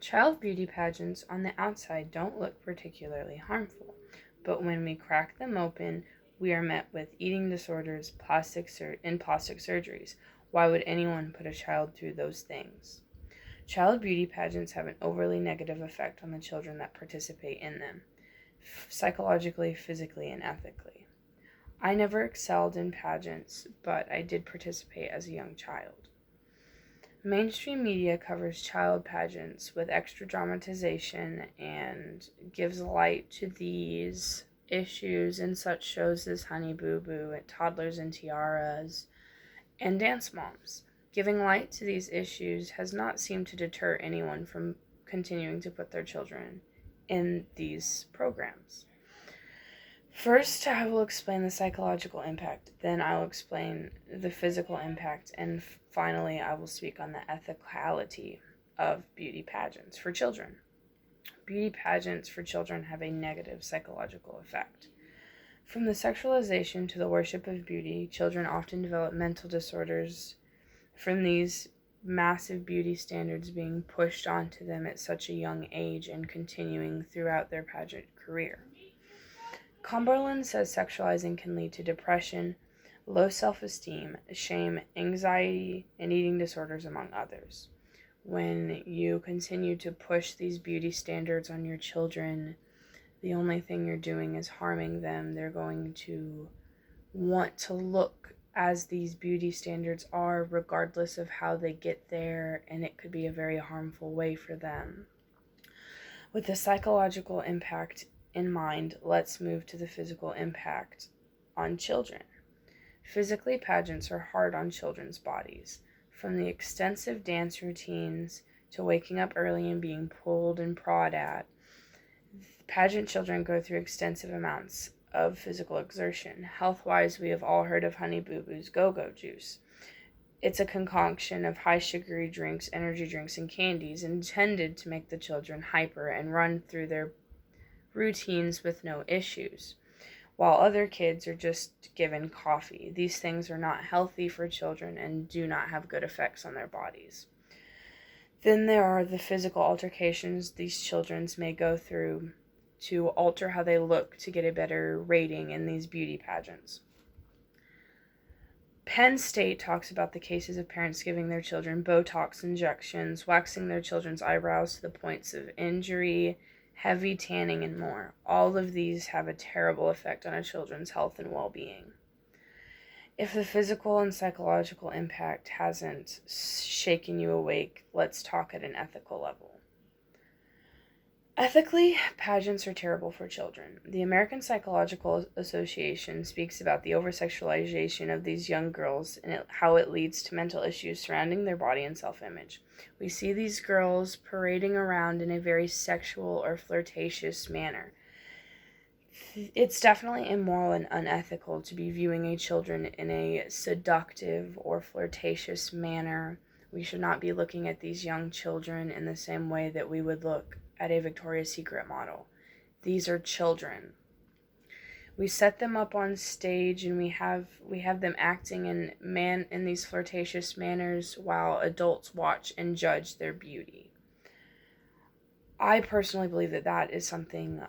Child beauty pageants on the outside don't look particularly harmful, but when we crack them open, we are met with eating disorders, and plastic surgeries. Why would anyone put a child through those things? Child beauty pageants have an overly negative effect on the children that participate in them, psychologically, physically, and ethically. I never excelled in pageants, but I did participate as a young child. Mainstream media covers child pageants with extra dramatization and gives light to these issues in such shows as Honey Boo Boo and Toddlers and Tiaras and Dance Moms. Giving light to these issues has not seemed to deter anyone from continuing to put their children in these programs. First, I will explain the psychological impact, then I will explain the physical impact, and finally, I will speak on the ethicality of beauty pageants for children. Beauty pageants for children have a negative psychological effect. From the sexualization to the worship of beauty, children often develop mental disorders from these massive beauty standards being pushed onto them at such a young age and continuing throughout their pageant career. Cumberland says sexualizing can lead to depression, low self-esteem, shame, anxiety, and eating disorders, among others. When you continue to push these beauty standards on your children, the only thing you're doing is harming them. They're going to want to look as these beauty standards are, regardless of how they get there, and it could be a very harmful way for them. With the psychological impact in mind, let's move to the physical impact on children. Physically, pageants are hard on children's bodies. From the extensive dance routines to waking up early and being pulled and prod at, pageant children go through extensive amounts of physical exertion. Health-wise, we have all heard of Honey Boo Boo's Go-Go Juice. It's a concoction of high sugary drinks, energy drinks, and candies intended to make the children hyper and run through their routines with no issues, while other kids are just given coffee. These things are not healthy for children and do not have good effects on their bodies. Then there are the physical altercations these children may go through to alter how they look to get a better rating in these beauty pageants. Penn State talks about the cases of parents giving their children Botox injections, waxing their children's eyebrows to the points of injury, heavy tanning, and more. All of these have a terrible effect on a children's health and well-being. If the physical and psychological impact hasn't shaken you awake, let's talk at an ethical level. Ethically, pageants are terrible for children. The American Psychological Association speaks about the over-sexualization of these young girls and how it leads to mental issues surrounding their body and self-image. We see these girls parading around in a very sexual or flirtatious manner. It's definitely immoral and unethical to be viewing a children in a seductive or flirtatious manner. We should not be looking at these young children in the same way that we would look at a Victoria's Secret model. These are children. We set them up on stage and we have them acting in these flirtatious manners while adults watch and judge their beauty. I personally believe that that is something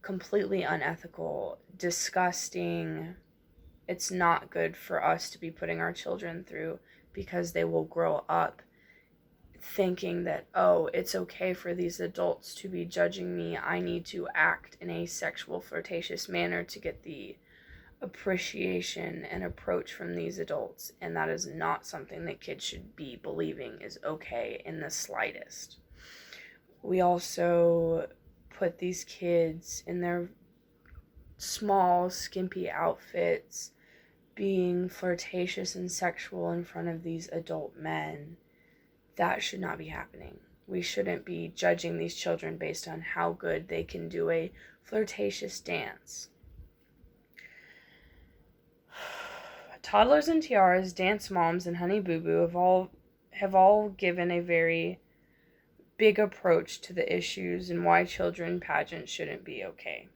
completely unethical, disgusting. It's not good for us to be putting our children through, because they will grow up thinking that, oh, it's okay for these adults to be judging me. I need to act in a sexual, flirtatious manner to get the appreciation and approach from these adults. And that is not something that kids should be believing is okay in the slightest. We also put these kids in their small, skimpy outfits, being flirtatious and sexual in front of these adult men. That should not be happening. We shouldn't be judging these children based on how good they can do a flirtatious dance. Toddlers and Tiaras, Dance Moms, and Honey Boo Boo have all given a very big approach to the issues and why children pageants shouldn't be okay.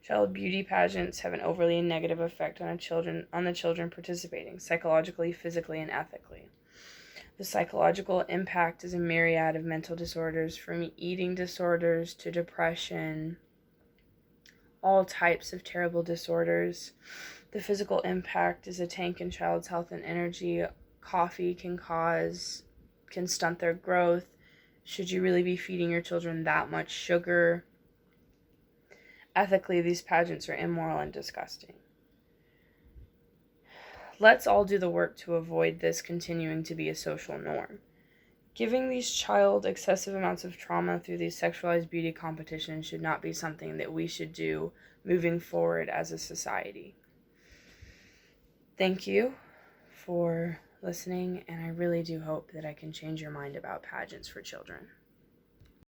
Child beauty pageants have an overly negative effect on the children participating, psychologically, physically, and ethically. The psychological impact is a myriad of mental disorders, from eating disorders to depression, all types of terrible disorders. The physical impact is a tank in child's health and energy. Coffee can stunt their growth. Should you really be feeding your children that much sugar? Ethically, these pageants are immoral and disgusting. Let's all do the work to avoid this continuing to be a social norm. Giving these child excessive amounts of trauma through these sexualized beauty competitions should not be something that we should do moving forward as a society. Thank you for listening, and I really do hope that I can change your mind about pageants for children.